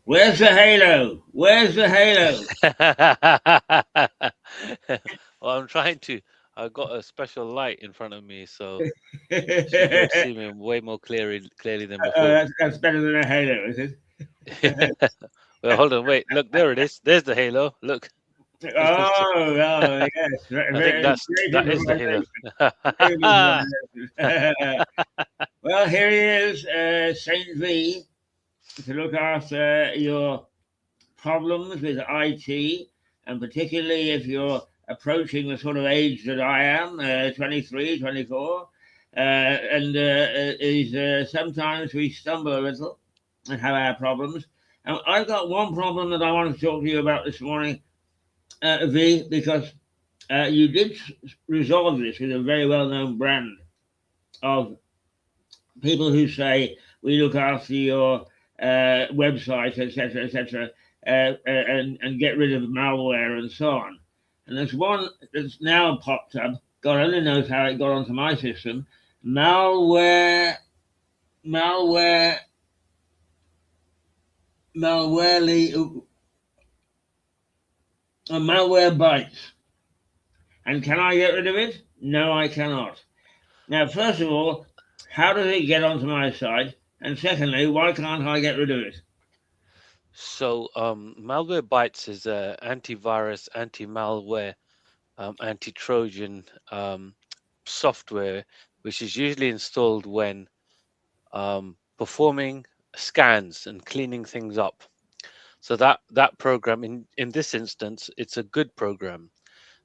Where's the halo? Where's the halo? Well, I'm trying to. I got a special light in front of me, so should be able to see me way more clearly than before. That's better than a halo, is it? Well, hold on, wait. Look, there it is. There's the halo. Look. Oh, yes. I think Great that is the halo. visualization. Great visualization. Well, here he is, Saint V, to look after your problems with IT, and particularly if you're approaching the sort of age that I am, 23, 24, sometimes we stumble a little and have our problems. And I've got one problem that I want to talk to you about this morning, V, because you did resolve this with a very well known brand of people who say, we look after your website, etc., etc., and get rid of malware and so on. And there's one that's now popped up. God only knows how it got onto my system. Malware, malware, malware, malware bites. And can I get rid of it? No, I cannot. Now, first of all, how does it get onto my site? And secondly, why can't I get rid of it? So, Malwarebytes is a antivirus, anti-malware, anti-Trojan software, which is usually installed when performing scans and cleaning things up. So that program, in this instance, it's a good program.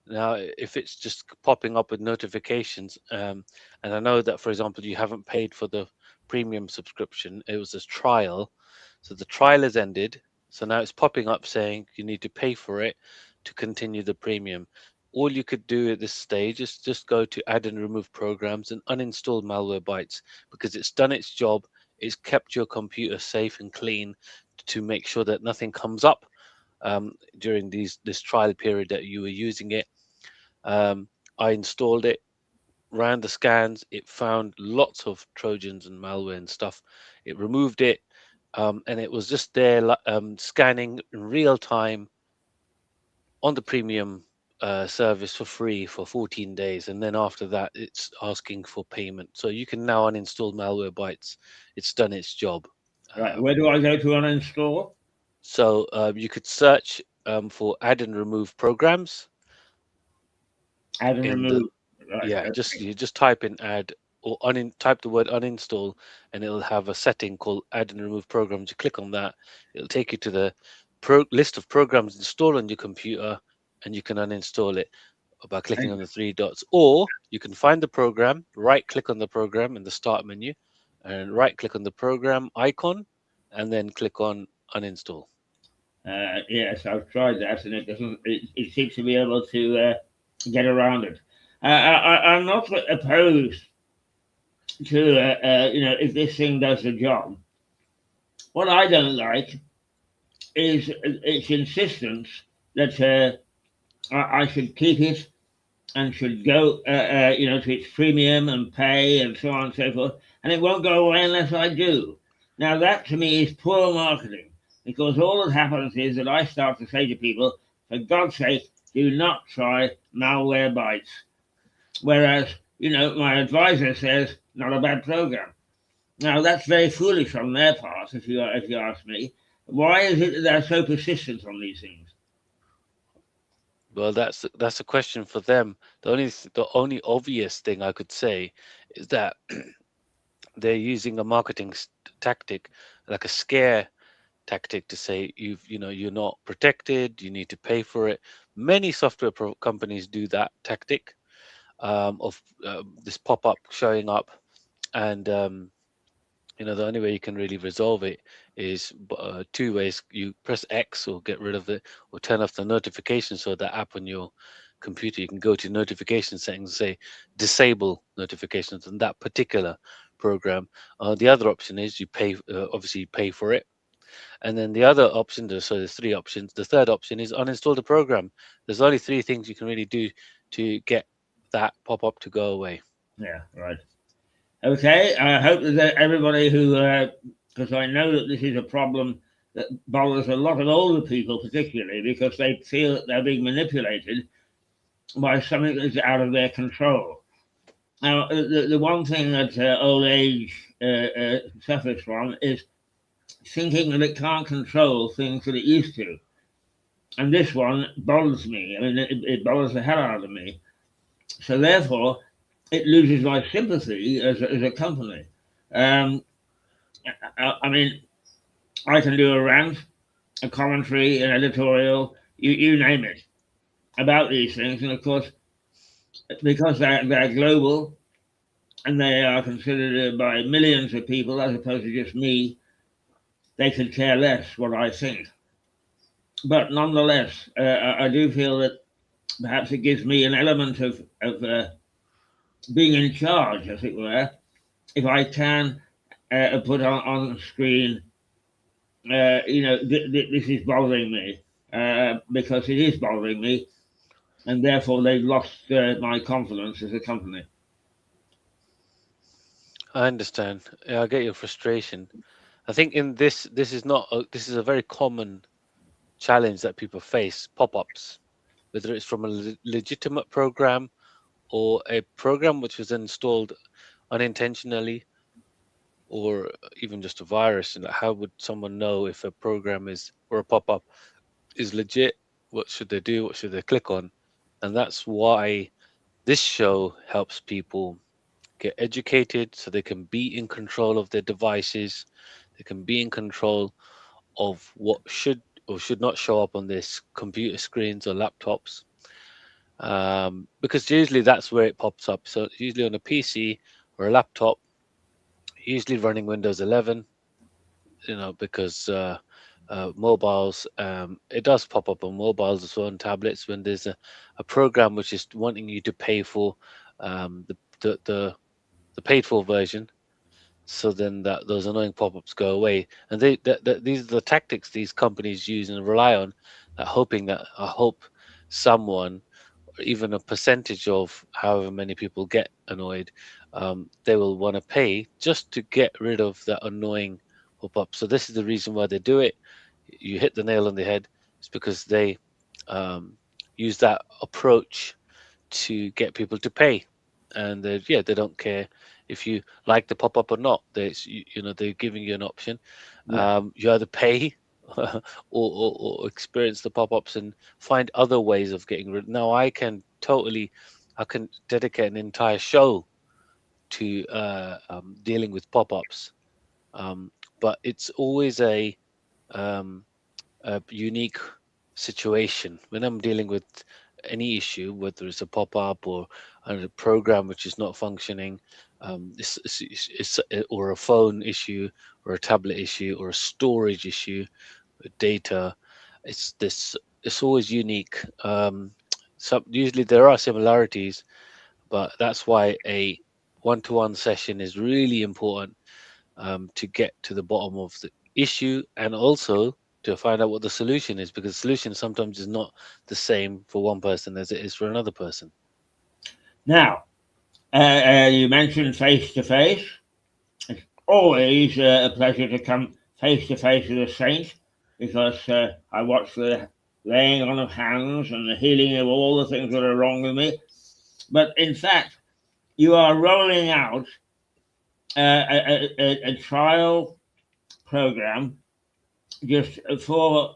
Now, if it's just popping up with notifications, and I know that, for example, you haven't paid for the premium subscription, it was a trial. So the trial has ended. So now it's popping up saying you need to pay for it to continue the premium. All you could do at this stage is just go to add and remove programs and uninstall Malwarebytes because it's done its job. It's kept your computer safe and clean to make sure that nothing comes up during this trial period that you were using it. I installed it, ran the scans. It found lots of Trojans and malware and stuff. It removed it, and it was just there scanning in real time on the premium service for free for 14 days. And then after that, it's asking for payment. So you can now uninstall Malwarebytes. It's done its job. Right, Um, where do I go to uninstall? so you could search for add and remove programs Add and in the remove. Right, yeah, just you just type in add or type the word uninstall, and it'll have a setting called add and remove programs. You click on that, it'll take you to the list of programs installed on your computer, and you can uninstall it by clicking okay. on the three dots. Or you can find the program, right click on the program in the start menu, and right click on the program icon, and then click on uninstall. Yes, I've tried that, and it doesn't. It seems to be able to get around it. I'm not opposed to if this thing does the job. What I don't like is its insistence that I should keep it and should go to its premium and pay and so on and so forth, and it won't go away unless I do. Now that to me is poor marketing because all that happens is that I start to say to people, for God's sake, do not try malware bites. Whereas, my advisor says not a bad program. Now that's very foolish on their part, if you ask me. Why is it that they're so persistent on these things? Well, that's a question for them. The only obvious thing I could say is that they're using a marketing tactic, like a scare tactic, to say you're not protected, you need to pay for it. Many software companies do that tactic of this pop-up showing up, and the only way you can really resolve it is two ways. You press X or get rid of it, or turn off the notifications so the app on your computer, you can go to notification settings and say disable notifications on that particular program. The other option is you pay, obviously you pay for it. And then the other option, so there's three options. The third option is uninstall the program. There's only three things you can really do to get that pop-up to go away. Yeah, right. Okay, I hope that everybody who, because I know that this is a problem that bothers a lot of older people, particularly because they feel that they're being manipulated by something that's out of their control. Now, the one thing that old age suffers from is thinking that it can't control things that it used to. And this one bothers me. I mean, it bothers the hell out of me. So therefore, it loses my sympathy as a company. Um, I mean, I can do a rant, a commentary, an editorial, you name it, about these things. And of course, because they're global and they are considered by millions of people as opposed to just me, they could care less what I think. But nonetheless, I do feel that perhaps it gives me an element of being in charge, as it were, if I can put on screen, this is bothering me because it is bothering me, and therefore they've lost my confidence as a company. I understand. Yeah, I get your frustration. I think in this is not this is a very common challenge that people face, pop-ups, whether it's from a legitimate program or a program which was installed unintentionally, or even just a virus. And how would someone know if a program is or a pop-up is legit? What should they do? What should they click on? And that's why this show helps people get educated so they can be in control of their devices. They can be in control of what should or should not show up on their computer screens or laptops. Because usually that's where it pops up. So usually on a PC or a laptop, usually running Windows 11, because mobiles, it does pop up on mobiles as well, and tablets when there's a program which is wanting you to pay for the paid for version. So then those annoying pop-ups go away, and these are the tactics these companies use and rely on, hoping that I hope someone, or even a percentage of however many people get annoyed, they will want to pay just to get rid of that annoying pop-up. So this is the reason why they do it. You hit the nail on the head. It's because they um, use that approach to get people to pay, and they don't care if you like the pop up or not. They're giving you an option. Yeah. You either pay or experience the pop ups and find other ways of getting rid. Now I can dedicate an entire show to dealing with pop ups, um, but it's always um, a unique situation when I'm dealing with any issue, whether it's a pop-up or a program which is not functioning, or a phone issue, or a tablet issue, or a storage issue, data. It's this. It's always unique. Usually there are similarities, but that's why a one-to-one session is really important, to get to the bottom of the issue, and also to find out what the solution is, because the solution sometimes is not the same for one person as it is for another person. Now, you mentioned face to face. It's always a pleasure to come face to face with a saint because I watch the laying on of hands and the healing of all the things that are wrong with me. But in fact, you are rolling out a trial program just for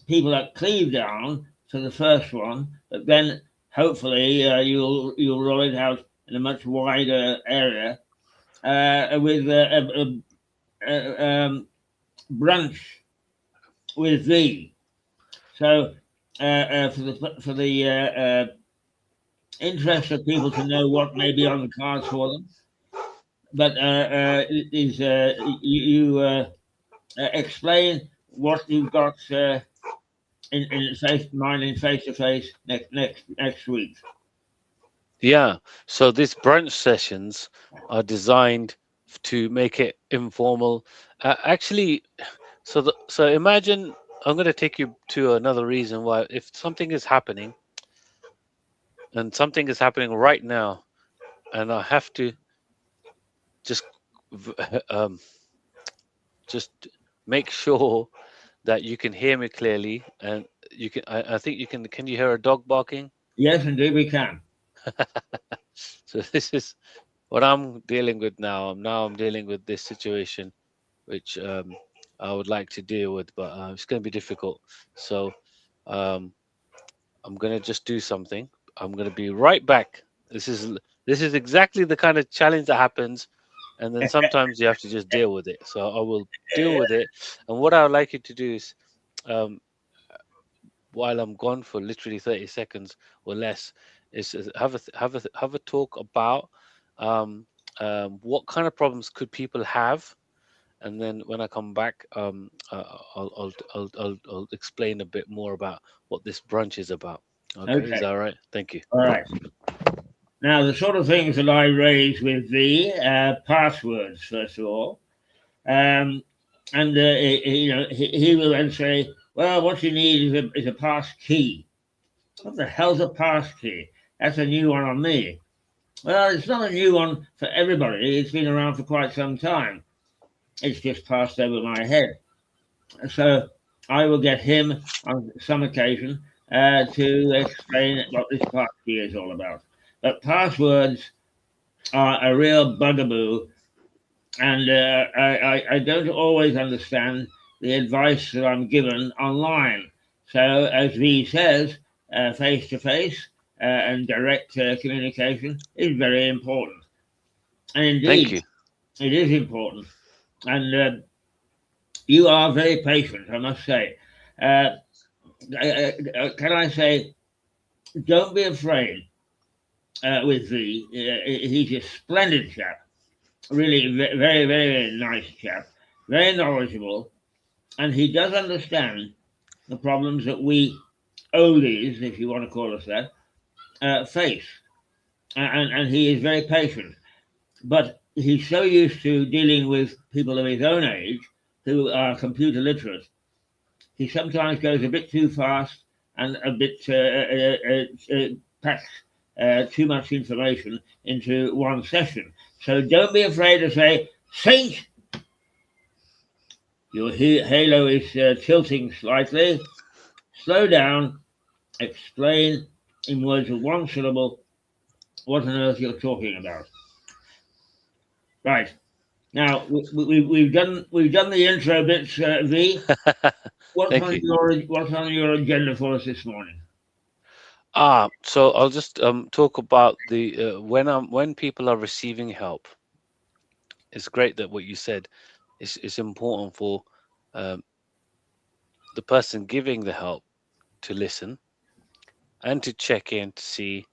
people that cleave down for the first one, but then hopefully you'll roll it out in a much wider area with brunch with thee. So for the interest of people to know what may be on the cards for them, but is you explain what you've got in face to face next week. Yeah. So these brunch sessions are designed to make it informal. Actually, so imagine I'm going to take you to another reason why, if something is happening, and something is happening right now, and I have to just v- um, just make sure that you can hear me clearly, and you can. I think you can. Can you hear a dog barking? Yes, indeed, we can. So this is what I'm dealing with now. Now I'm dealing with this situation, which I would like to deal with, but it's going to be difficult. So um, I'm going to just do something. I'm going to be right back. This is exactly the kind of challenge that happens, and then sometimes you have to just deal with it. So I will deal with it. And what I would like you to do is, um, while I'm gone for literally 30 seconds or less, is have a talk about um, what kind of problems could people have, and then when I come back, I'll explain a bit more about what this brunch is about. Okay, is Okay, that all right? Thank you. all right. Now, the sort of things that I raise with the passwords, first of all, um, and he will then say, "Well, what you need is a pass key." What the hell's a pass key? That's a new one on me. Well, it's not a new one for everybody. It's been around for quite some time. It's just passed over my head. So I will get him on some occasion to explain what this pass key is all about. But passwords are a real bugaboo, and I don't always understand the advice that I'm given online. So, as V says, face to face and direct communication is very important. And Thank indeed, you. it is important. And you are very patient, I must say. Can I say, don't be afraid with V. He's a splendid chap, really very, very nice chap, very knowledgeable, and he does understand the problems that we oldies, if you want to call us that, face. And he is very patient. But he's so used to dealing with people of his own age who are computer literate, he sometimes goes a bit too fast and a bit packs too much information into one session. So don't be afraid to say, Saint, your halo is tilting slightly. Slow down, explain in words of one syllable what on earth you're talking about. Right. Now we've done the intro bits, V. Thank you. What's on your agenda for us this morning? So I'll just talk about the when people are receiving help. It's great that what you said is important for um, the person giving the help to listen and to check in to see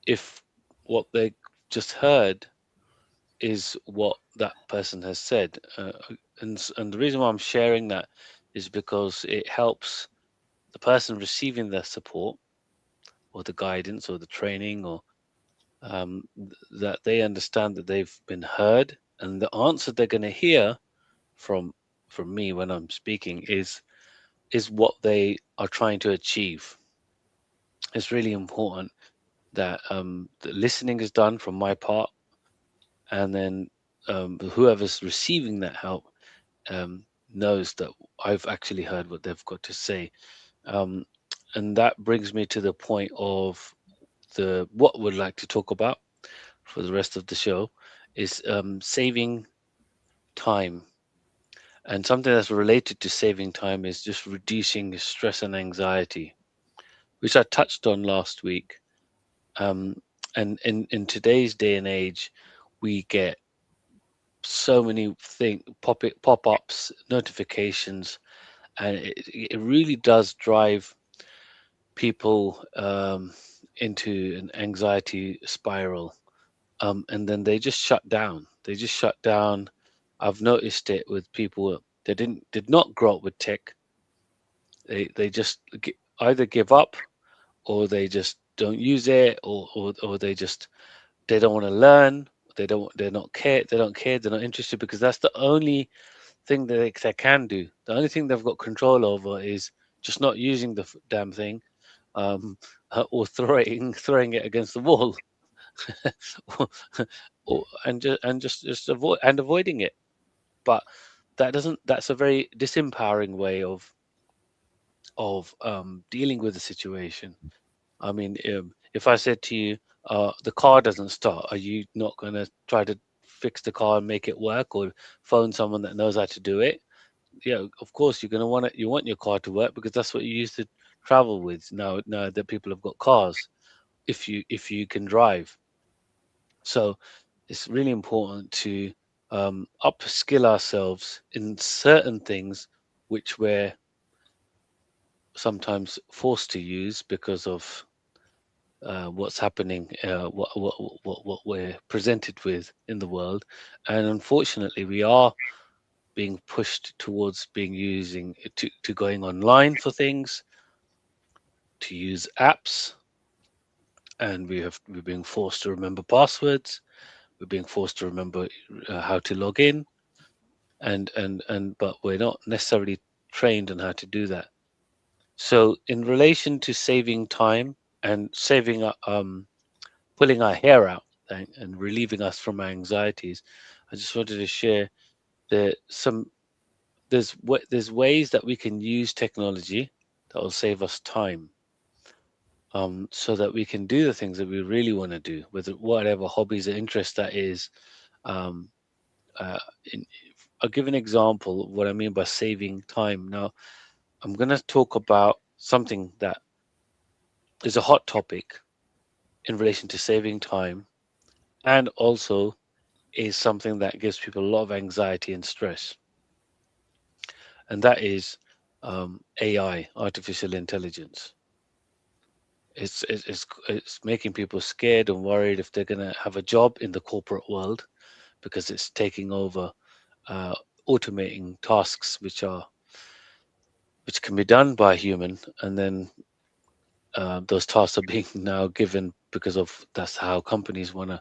if what they just heard is what that person has said. And the reason why I'm sharing that is because it helps the person receiving the support or the guidance or the training or that they understand that they've been heard, and the answer they're going to hear from from me when I'm speaking is what they are trying to achieve. It's really important that the listening is done from my part, and then whoever's receiving that help knows that I've actually heard what they've got to say. Um, and that brings me to the point of the what we'd like to talk about for the rest of the show is saving time. And something that's related to saving time is just reducing stress and anxiety, which I touched on last week. And in today's day and age, we get so many pop-ups, notifications, and it really does drive people into an anxiety spiral. And then they just shut down. They just shut down. I've noticed it with people that did not grow up with tech. They just either give up, or they just don't use it, or they don't want to learn. They don't care. They're not interested, because that's the only thing that they can do. The only thing they've got control over is just not using the damn thing, um, or throwing it against the wall, or, and just avoiding it. But that's a very disempowering way of dealing with the situation. I mean, if I said to you, the car doesn't start, are you not going to try to fix the car and make it work, or phone someone that knows how to do it? Yeah, of course you're going to want it. You want your car to work because that's what you used to travel with. Now that people have got cars, if you can drive, so it's really important to upskill ourselves in certain things which we're sometimes forced to use because of what's happening, what we're presented with in the world, and unfortunately, we are being pushed towards being using to going online for things, to use apps, and we're being forced to remember passwords. We're being forced to remember how to log in, and but we're not necessarily trained on how to do that. So, in relation to saving time and saving pulling our hair out and relieving us from our anxieties, I just wanted to share that there's ways that we can use technology that will save us time, so that we can do the things that we really want to do, whether whatever hobbies or interests that is. Um, uh, in, I'll give an example of what I mean by saving time. Now, I'm going to talk about something that is a hot topic in relation to saving time, and also is something that gives people a lot of anxiety and stress, and that is AI, artificial intelligence. It's making people scared and worried if they're going to have a job in the corporate world because it's taking over, uh, automating tasks which can be done by a human, and then those tasks are being now given because of that's how companies want to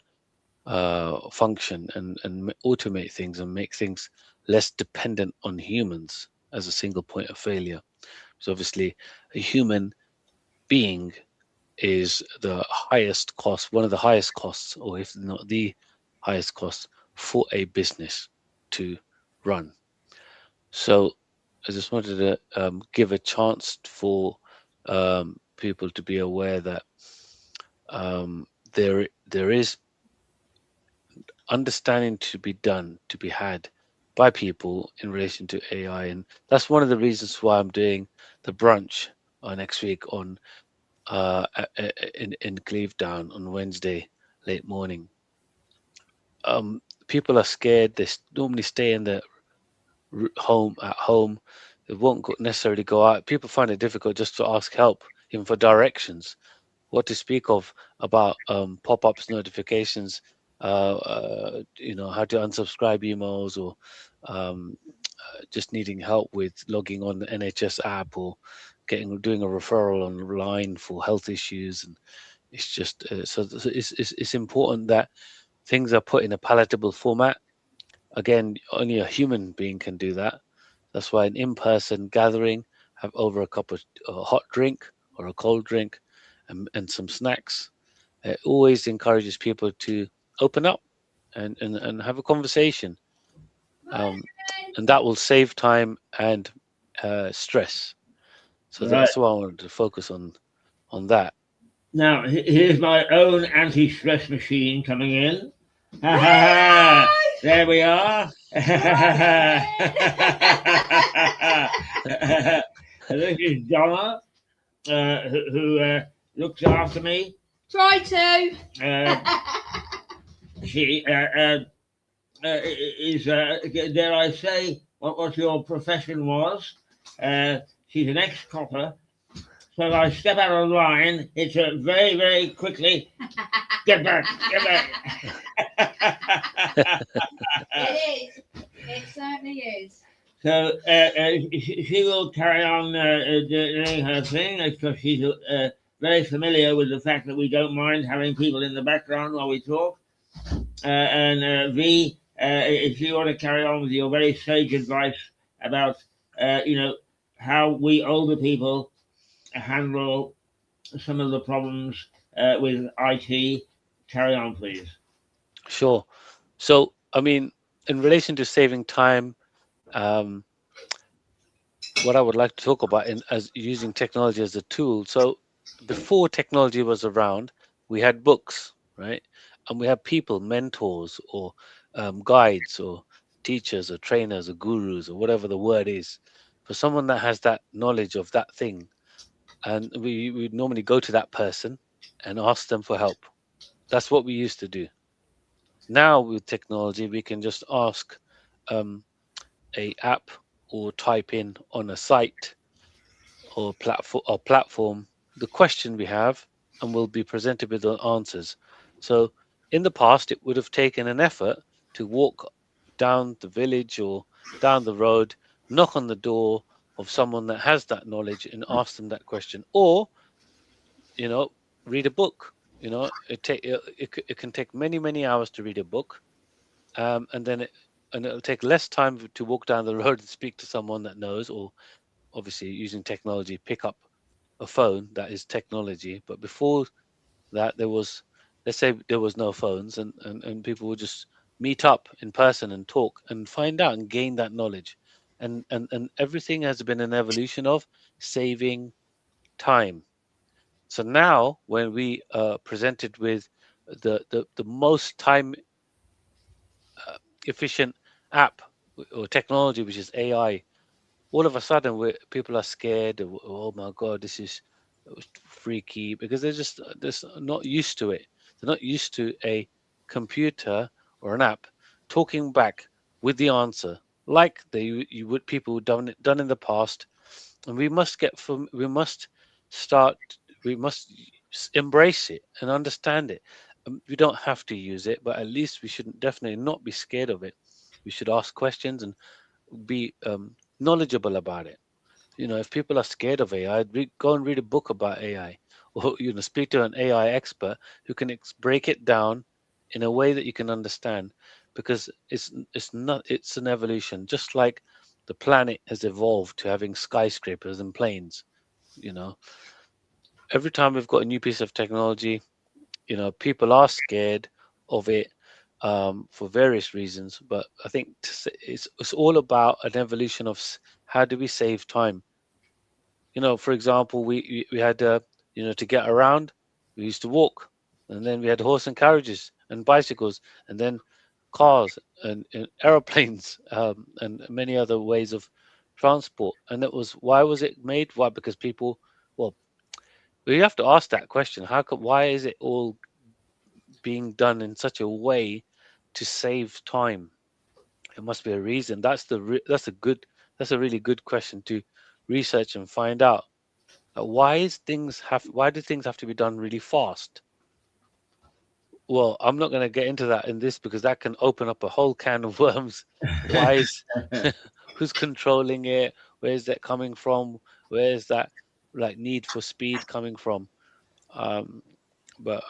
function and automate things and make things less dependent on humans as a single point of failure. So obviously, a human being is the highest cost, one of the highest costs, or if not the highest cost for a business to run. So I just wanted to give a chance for people to be aware that there is understanding to be done, to be had by people in relation to AI. And that's one of the reasons why I'm doing the brunch next week on in Clevedown on Wednesday late morning. People are scared. Normally stay in their home at home. They won't necessarily go out. People find it difficult just to ask help, even for directions. What to speak of about pop-ups, notifications, how to unsubscribe emails, or just needing help with logging on the NHS app, or doing a referral online for health issues. And it's just it's important that things are put in a palatable format. Again, only a human being can do that. That's why an in-person gathering, have over a cup of hot drink or a cold drink, and some snacks. It always encourages people to open up and have a conversation, um, and that will save time and stress. So Right. that's why I wanted to focus on that. Now, here's my own anti-stress machine coming in. Ha ha ha! There we are. This is Donna, who looks after me. Try to. She is, dare I say, what your profession was. She's an ex-copper. So if I step out of line, it's very, very quickly, get back, get back. It is. It certainly is. So she will carry on doing her thing because she's very familiar with the fact that we don't mind having people in the background while we talk. And V, if you want to carry on with your very sage advice about, how we older people handle some of the problems with IT, carry on, please. Sure. So, I mean, in relation to saving time, um, what I would like to talk about in as using technology as a tool. So before technology was around, we had books, right? And we had people, mentors or guides or teachers or trainers or gurus or whatever the word is, for someone that has that knowledge of that thing. And we normally go to that person and ask them for help. That's what we used to do. Now with technology, we can just ask um, a app or type in on a site or platform the question we have, and we'll be presented with the answers. So in the past, it would have taken an effort to walk down the village or down the road, knock on the door of someone that has that knowledge and ask them that question, or you know, read a book. It can take many hours to read a book, and it'll take less time to walk down the road and speak to someone that knows, or obviously using technology, pick up a phone. That is technology. But before that, there was, let's say, there was no phones, and people would just meet up in person and talk and find out and gain that knowledge. And everything has been an evolution of saving time. So now, when we are presented with the most time efficient app or technology, which is AI, all of a sudden people are scared. Oh my God, this is freaky, because they're just not used to it. They're not used to a computer or an app talking back with the answer like you would people who done in the past. And we must start we must embrace it and understand it. We don't have to use it, but at least we should definitely not be scared of it. We should ask questions and be knowledgeable about it. If people are scared of AI, go and read a book about AI, or speak to an AI expert who can break it down in a way that you can understand, because it's an evolution, just like the planet has evolved to having skyscrapers and planes. You know, every time we've got a new piece of technology, people are scared of it for various reasons. But I think it's all about an evolution of how do we save time. For example, we had to get around, we used to walk, and then we had horse and carriages and bicycles, and then cars and aeroplanes, and many other ways of transport. And it was why was it made? Why? Because people, well, we have to ask that question. Why is it all being done in such a way to save time? It must be a reason. That's a really good question to research and find out. Why do things have to be done really fast? Well, I'm not going to get into that in this, because that can open up a whole can of worms. Why is who's controlling it? Where is that coming from? Where is that like need for speed coming from? Um, but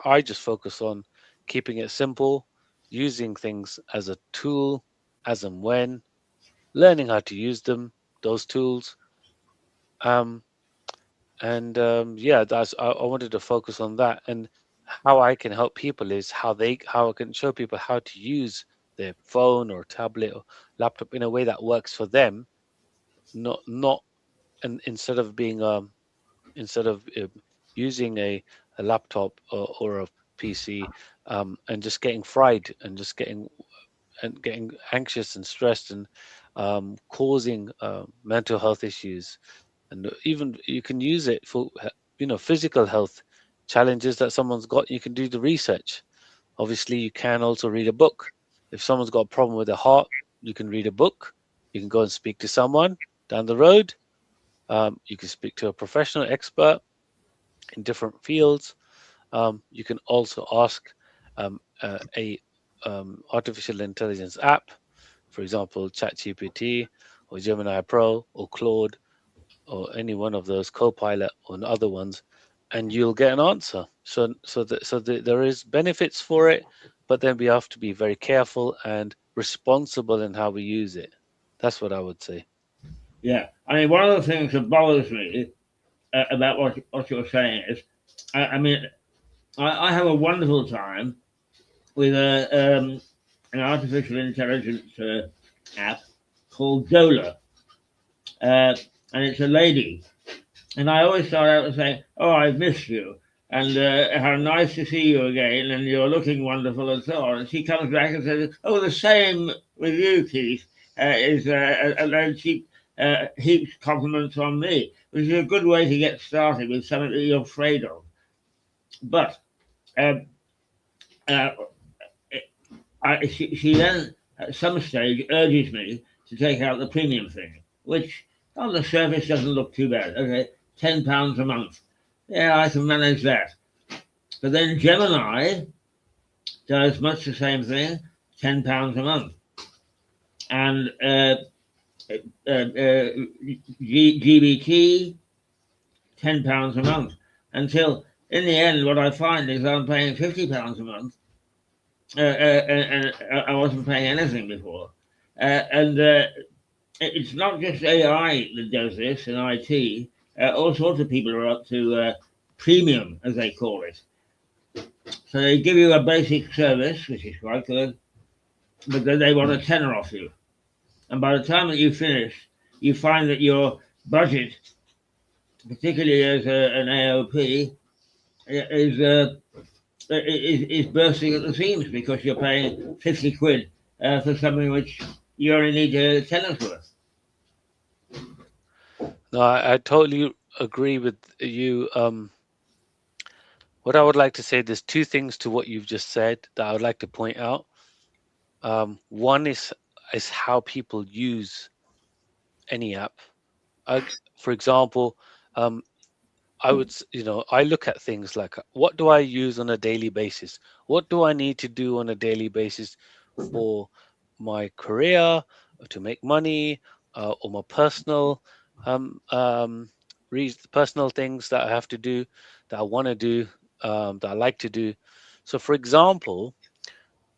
I just focus on keeping it simple, using things as a tool, as and when, learning how to use them, those tools. Um, and yeah, I wanted to focus on that. And how I can help people is how I can show people how to use their phone or tablet or laptop in a way that works for them, not and instead of using a laptop or a PC, and just getting fried and just getting anxious and stressed, and causing mental health issues. And even you can use it for physical health challenges that someone's got. You can do the research. Obviously, you can also read a book. If someone's got a problem with their heart, you can read a book. You can go and speak to someone down the road. You can speak to a professional expert in different fields. You can also ask a artificial intelligence app, for example, ChatGPT or Gemini Pro or Claude or any one of those, Copilot or other ones, and you'll get an answer. So there is benefits for it, but then we have to be very careful and responsible in how we use it. That's what I would say. Yeah, I mean, one of the things that bothers me about what you're saying is, I mean, I have a wonderful time with an artificial intelligence app, called Zola, and it's a lady. And I always start out with saying, "Oh, I've missed you," and how nice to see you again, and you're looking wonderful, and so on. And she comes back and says, "Oh, the same with you, Keith." And then she heaps compliments on me, which is a good way to get started with something that you're afraid of. But um, uh, she then at some stage urges me to take out the premium thing, which on the surface doesn't look too bad. Okay, £10 a month. Yeah, I can manage that. But then Gemini does much the same thing, £10 a month. And GBT, £10 a month. Until in the end, what I find is I'm paying £50 a month. And I wasn't paying anything before. And it's not just AI that does this in IT. All sorts of people are up to premium, as they call it. So they give you a basic service, which is quite good, but then they want a tenner off you. And by the time that you finish, you find that your budget, particularly as an AOP, is bursting at the seams because you're paying 50 quid for something which you only need a tenner's worth. No, I totally agree with you. What I would like to say, there's two things to what you've just said that I would like to point out. One is how people use any app. For example, I would, I look at things like, what do I use on a daily basis? What do I need to do on a daily basis for my career, to make money, or my personal personal things that I have to do, that I want to do, that I like to do. So, for example,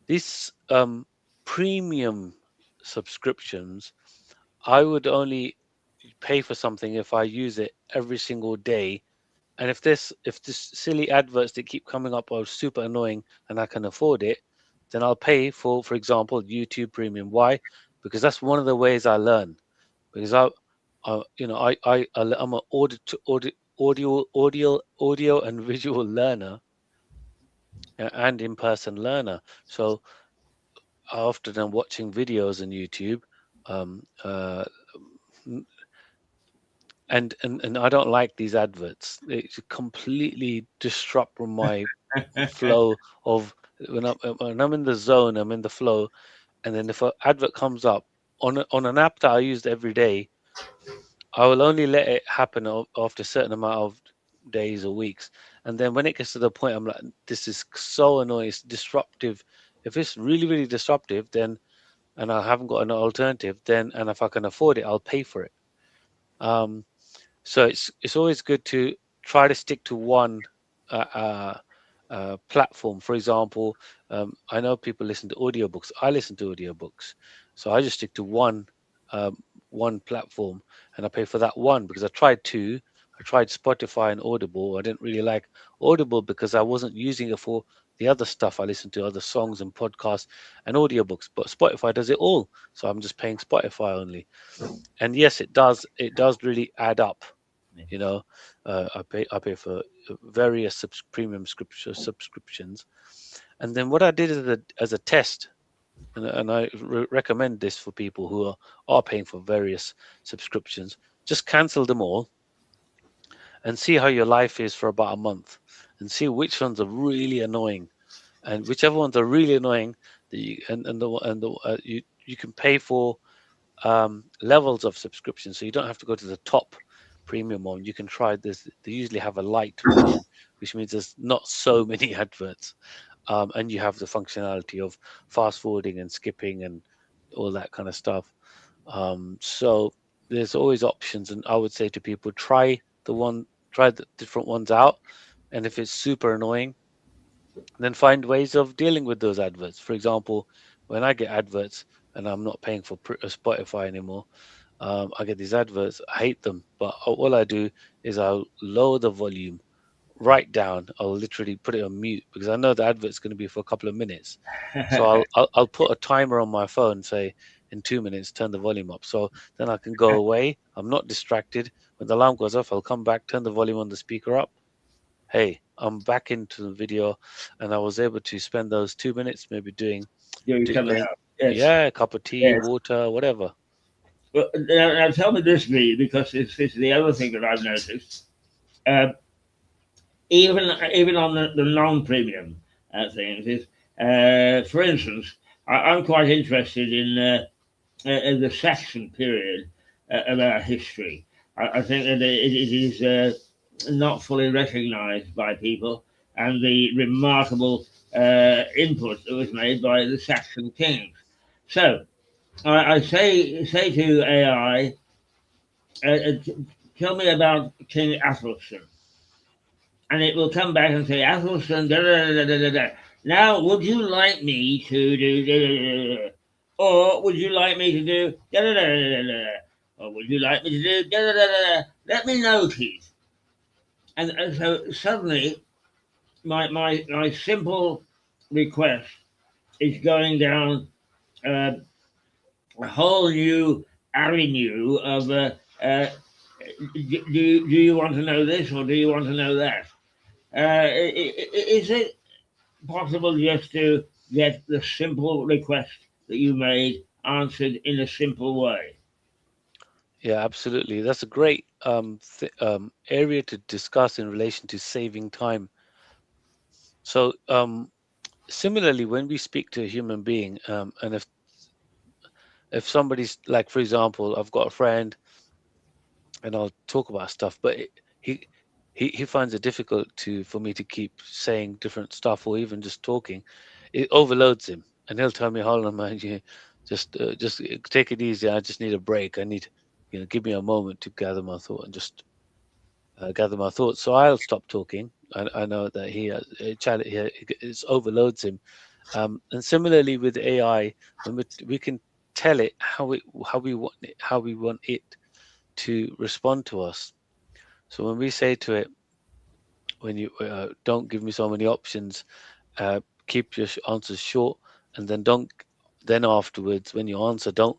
these premium subscriptions, I would only pay for something if I use it every single day. And if this silly adverts that keep coming up are super annoying and I can afford it, then I'll pay for example, YouTube Premium. Why? Because that's one of the ways I learn. Because I'm an audio and visual learner, and in-person learner. So I often am watching videos on YouTube, and I don't like these adverts. They completely disrupt my flow of when I'm in the zone, I'm in the flow, and then if an advert comes up on an app that I used every day, I will only let it happen after a certain amount of days or weeks. And then when it gets to the point, I'm like, this is so annoying, it's disruptive. If it's really, really disruptive, then, and I haven't got an alternative, then, and if I can afford it, I'll pay for it. So it's always good to try to stick to one platform. For example, I know people listen to audiobooks. I listen to audiobooks, so I just stick to one platform, and I pay for that one because I tried two. I tried Spotify and Audible. I didn't really like Audible because I wasn't using it for the other stuff. I listen to other songs and podcasts and audiobooks, but Spotify does it all. So I'm just paying Spotify only. And yes, it does really add up. I pay for various premium subscriptions, and then what I did as a test, and I recommend this for people who are paying for various subscriptions. Just cancel them all and see how your life is for about a month, and see which ones are really annoying, and whichever ones are really annoying, you can pay for levels of subscription, so you don't have to go to the top premium one. You can try this. They usually have a light version, which means there's not so many adverts, and you have the functionality of fast forwarding and skipping and all that kind of stuff. So there's always options, and I would say to people, try the different ones out, and if it's super annoying, then find ways of dealing with those adverts. For example, when I get adverts and I'm not paying for Spotify anymore, I get these adverts. I hate them, but all I do is I'll lower the volume right down. I'll literally put it on mute because I know the advert's going to be for a couple of minutes. So I'll put a timer on my phone, say in 2 minutes, turn the volume up. So then I can go away. I'm not distracted. When the alarm goes off, I'll come back, turn the volume on the speaker up. Hey, I'm back into the video, and I was able to spend those 2 minutes maybe doing, something else. Yes. yeah, a cup of tea, Yes. water, whatever. Well, now tell me this, Lee, because it's the other thing that I've noticed. Even on the non-premium things is, for instance, I'm quite interested in the Saxon period of our history. I think that it is not fully recognised by people, and the remarkable input that was made by the Saxon kings. So I say to AI, tell me about King Athelstan, and it will come back and say, Athelstan, da da da da da da. Now, would you like me to do da da da da, or would you like me to do da da da da da, or would you like me to do da da da da? Let me know, please. And so suddenly, my simple request is going down uh, a whole new avenue of do you want to know this or do you want to know that? Is it possible just to get the simple request that you made answered in a simple way? Yeah, absolutely. That's a great area to discuss in relation to saving time. So, similarly, when we speak to a human being, and if somebody's like, for example, I've got a friend and I'll talk about stuff, but he he finds it difficult for me to keep saying different stuff or even just talking. It overloads him, and he'll tell me, "Hold on, man, you just take it easy. I just need a break. I need, give me a moment to gather my thought and just gather my thoughts." So I'll stop talking. I know that it overloads him. And similarly with AI, when we can tell it how we want it to respond to us. So when we say to it, when you don't give me so many options, keep your answers short, and then afterwards, when you answer, don't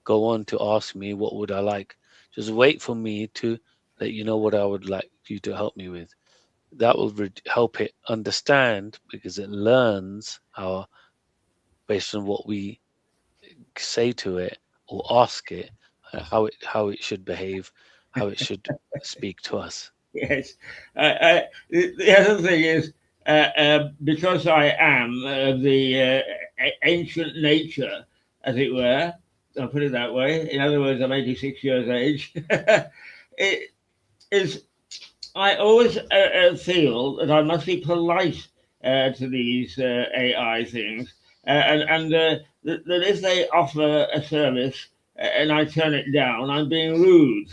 go on to ask me what would I like. Just wait for me to let you know what I would like you to help me with. That will help it understand because it learns based on what we say to it or ask it, how it should behave, how it should speak to us. Yes. The other thing is, because I am the ancient nature, as it were, I'll put it that way. In other words, I'm 86 years age. It is. I always feel that I must be polite to these AI things, that if they offer a service and I turn it down, I'm being rude.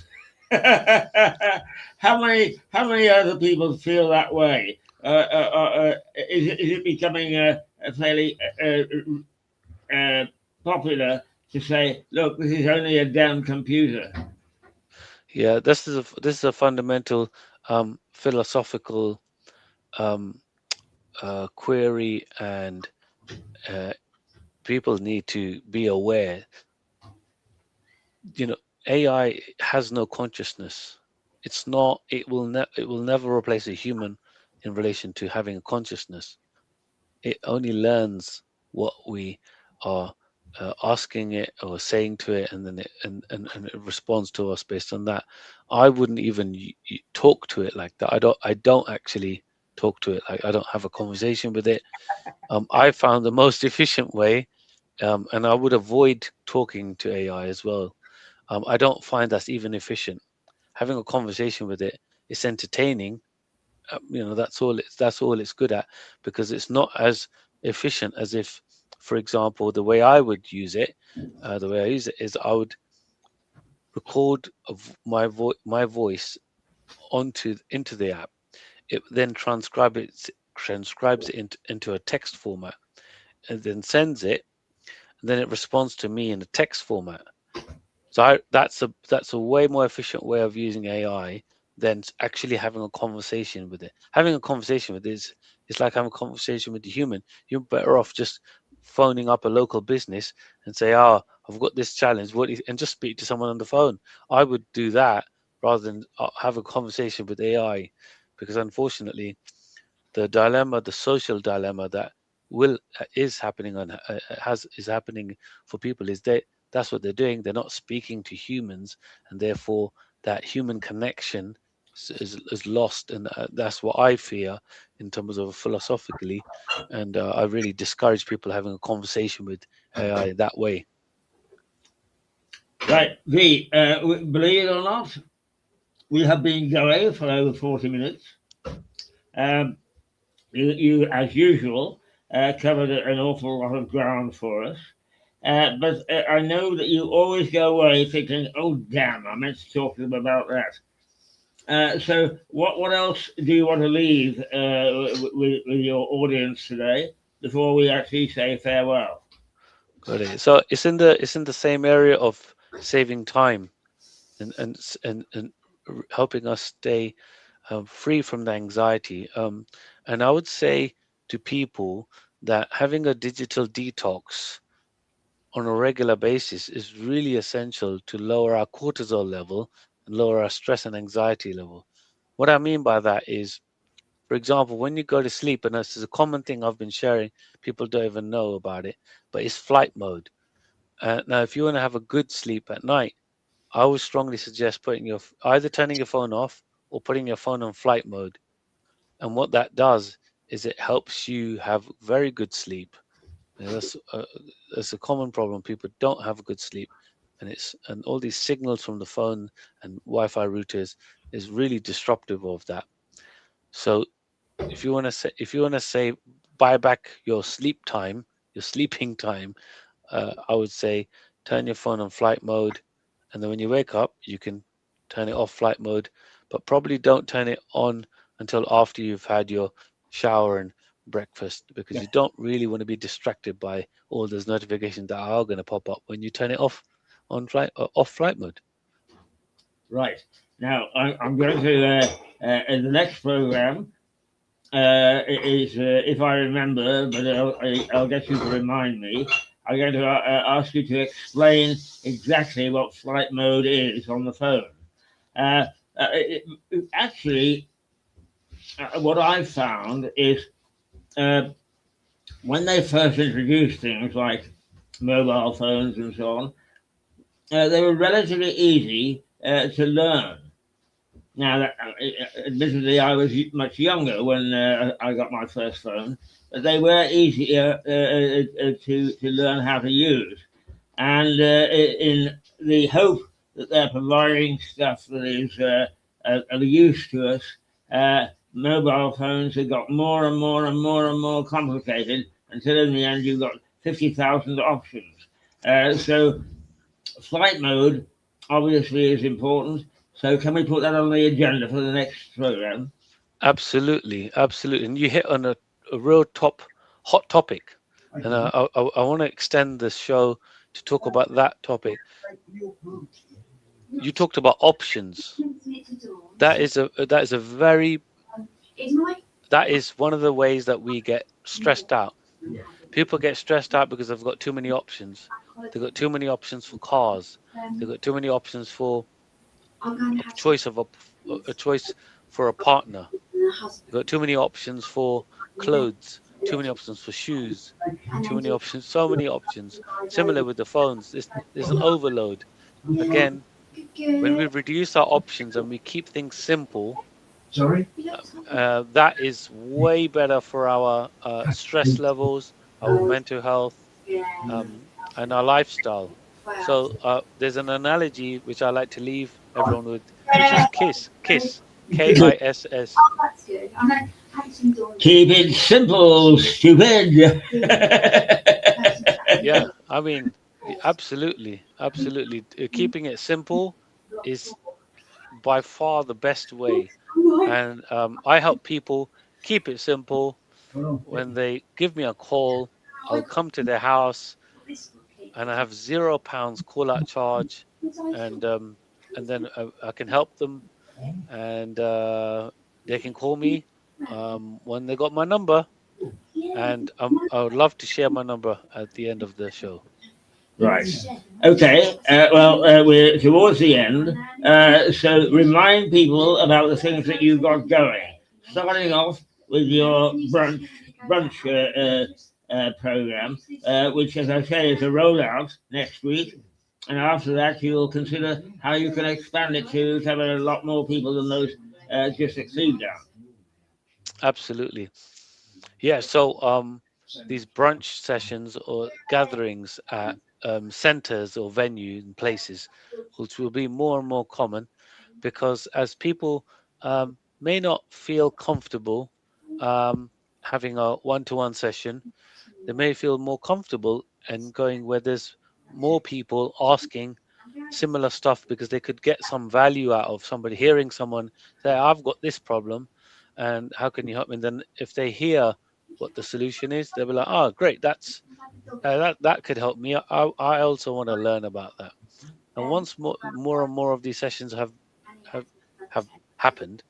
How many other people feel that way? Is it becoming a fairly popular to say, look, this is only a damn computer? Yeah, this is a fundamental philosophical um, query, and uh, people need to be aware. You know, AI has no consciousness. It's not. It will never replace a human in relation to having a consciousness. It only learns what we are asking it or saying to it, and then and it responds to us based on that. I wouldn't even talk to it like that. I don't actually talk to it like I don't have a conversation with it. I found the most efficient way, and I would avoid talking to AI as well. I don't find that's even efficient. Having a conversation with it is entertaining. That's all it's good at, because it's not as efficient as if, for example, the way I would use it, the way I use it is I would record of my voice onto into the app. It then transcribes it into a text format, and then sends it, and then it responds to me in a text format. So that's a way more efficient way of using AI than actually having a conversation with it. Having a conversation with it is like having a conversation with a human. You're better off just phoning up a local business and say, "Oh, I've got this challenge. And just speak to someone on the phone. I would do that rather than have a conversation with AI, because unfortunately, the social dilemma that is happening is happening for people is that's what they're doing. They're not speaking to humans, and therefore that human connection is lost, and that's what I fear in terms of philosophically, and I really discourage people having a conversation with AI that way. Right, believe it or not, we have been going for over 40 minutes. You as usual, covered an awful lot of ground for us. But I know that you always go away thinking, oh, damn, I meant to talk to them about that. So what else do you want to leave with your audience today before we actually say farewell? Got it. So it's in the same area of saving time and helping us stay free from the anxiety. And I would say to people that having a digital detox on a regular basis is really essential to lower our cortisol level and lower our stress and anxiety level. What I mean by that is, for example, when you go to sleep, and this is a common thing I've been sharing, people don't even know about it, but it's flight mode. Now, if you want to have a good sleep at night, I would strongly suggest either turning your phone off or putting your phone on flight mode. And what that does is it helps you have very good sleep. That's a common problem. People don't have a good sleep, and all these signals from the phone and Wi-Fi routers is really disruptive of that. So if you want to say buy back your sleep time, your sleeping time, I would say turn your phone on flight mode, and then when you wake up, you can turn it off flight mode, but probably don't turn it on until after you've had your shower and breakfast, because you don't really want to be distracted by all those notifications that are going to pop up when you turn it off flight mode. Right. Now, I'm going to, in the next program, if I remember, but I'll get you to remind me, I'm going to ask you to explain exactly what flight mode is on the phone. Actually, what I've found is when they first introduced things like mobile phones and so on, they were relatively easy to learn. Now, admittedly, I was much younger when I got my first phone, but they were easier to learn how to use. And in the hope that they're providing stuff that is of use to us, mobile phones have got more and more and more and more complicated until in the end you've got 50,000 options. So flight mode obviously is important. So can we put that on the agenda for the next program? Absolutely. And you hit on a real hot topic, and I want to extend the show to talk about that topic. You talked about options. That is one of the ways that we get stressed out. People get stressed out because they've got too many options. They've got too many options for cars. They've got too many options for a choice for a partner. They've got too many options for clothes, too many options for shoes, too many options, so many options. Similar with the phones, there's an overload. Again, when we reduce our options and we keep things simple, that is way better for our stress levels, our mental health, and our lifestyle. So there's an analogy which I like to leave everyone with, which is KISS, KISS. That's good. I know. Keep it simple, stupid. Yeah, I mean, absolutely. Keeping it simple is by far the best way. And I help people keep it simple. When they give me a call, I'll come to their house, and I have £0 call out charge, and then I can help them, and they can call me when they got my number, and I would love to share my number at the end of the show. Right. Okay. Well, we're towards the end. So remind people about the things that you've got going. Starting off with your brunch program, which, as I say, is a rollout next week. And after that, you'll consider how you can expand it to cover a lot more people than those just at Cleave Down. Absolutely. Yeah. So these brunch sessions or gatherings at centers or venues and places, which will be more and more common, because as people may not feel comfortable um, having a one-to-one session, they may feel more comfortable and going where there's more people asking similar stuff because they could get some value out of somebody hearing someone say, I've got this problem and how can you help me? And then if they hear what the solution is, they'll be like, oh, great, that could help me. I also want to learn about that. And once more and more of these sessions have have happened,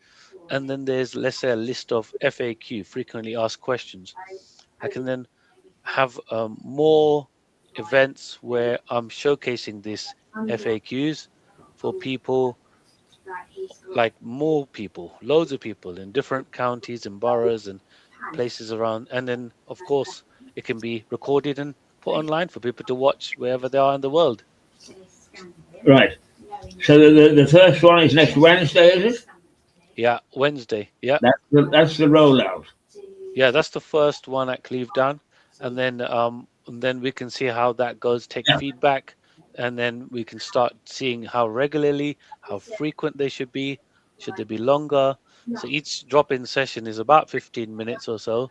and then there's, let's say, a list of FAQ, frequently asked questions, I can then have more events where I'm showcasing these FAQs for people, like more people, loads of people in different counties and boroughs and places around. And then, of course, it can be recorded and put online for people to watch wherever they are in the world. Right. So the first one is next Wednesday, is it? Yeah, Wednesday. Yeah, That's the rollout. yeah, that's the first one at Cleave Down, and then we can see how that goes. Take feedback, and then we can start seeing how regularly, how frequent they should be. Should they be longer? So each drop-in session is about 15 minutes or so,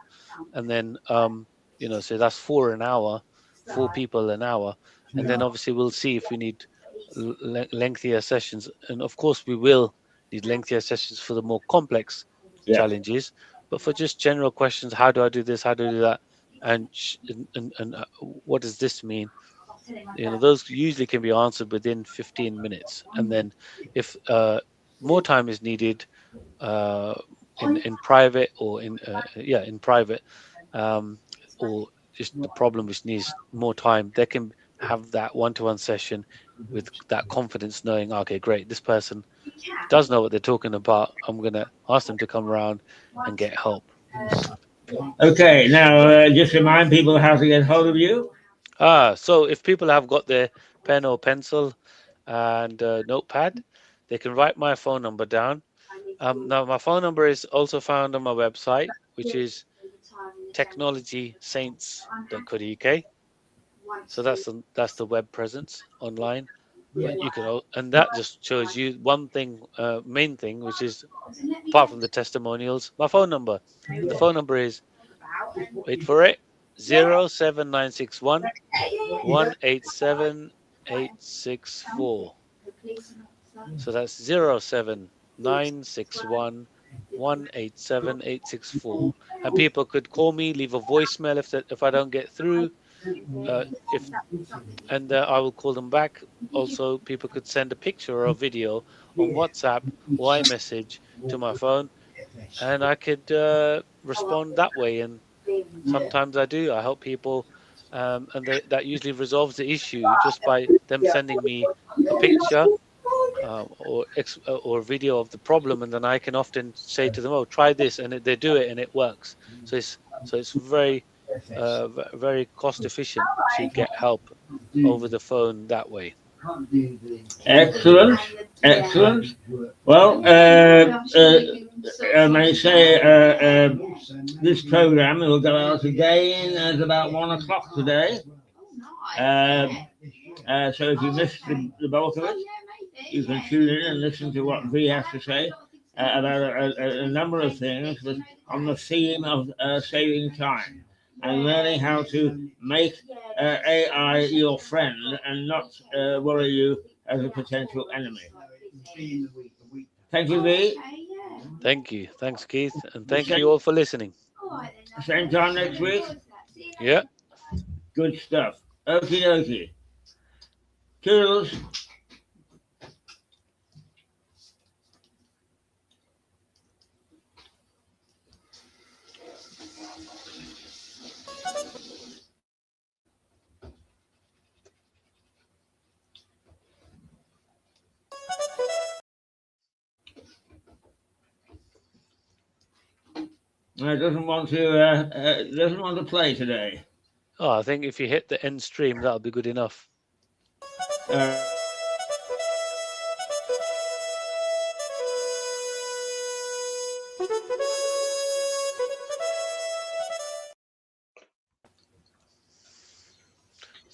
and then so that's 4 an hour, 4 people an hour, and then obviously we'll see if we need lengthier sessions, and of course we will need lengthier sessions for the more complex Yeah. challenges. But for just general questions, how do I do this? How do I do that? And what does this mean? Those usually can be answered within 15 minutes. And then if more time is needed uh, in private or in private, um, or just the problem which needs more time, they can have that one-to-one session with that confidence, knowing, okay, great, this person does know what they're talking about. I'm going to ask them to come around and get help. Okay. Now, just remind people how to get hold of you. So if people have got their pen or pencil and notepad, they can write my phone number down. Now, my phone number is also found on my website, which is technologysaints.co.uk. So that's the web presence online. But you can, and that just shows you one thing, main thing, which is apart from the testimonials, my phone number. And the phone number is, wait for it, 07961 187864. So that's 07961 187864. And people could call me, leave a voicemail if I don't get through. If and I will call them back. Also, people could send a picture or a video on WhatsApp or iMessage to my phone, and I could respond that way. And sometimes I do. I help people, and that usually resolves the issue just by them sending me a picture or a video of the problem, and then I can often say to them, "Oh, try this," and they do it, and it works. So it's very very cost efficient to get help over the phone that way. Excellent. Excellent. Well, I may say this program will go out again at about 1 o'clock today. So if you missed the bulk of it, you can tune in and listen to what V has to say about a number of things, but on the theme of saving time and learning how to make AI your friend and not worry you as a potential enemy. Thank you, V. Thank you. Thanks, Keith. And thank you all for listening. Same time next week. Yeah. Good stuff. Okie dokie. Toodles. Doesn't want to play today. Oh, I think if you hit the end stream, that'll be good enough. Uh,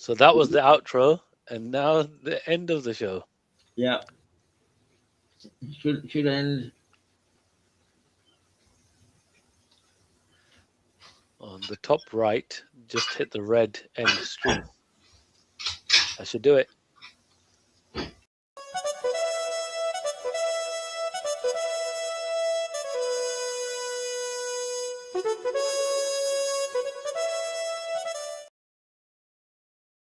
So that was the outro, and now the end of the show. yeah. Should end. On the top right, just hit the red end stream. I should do it.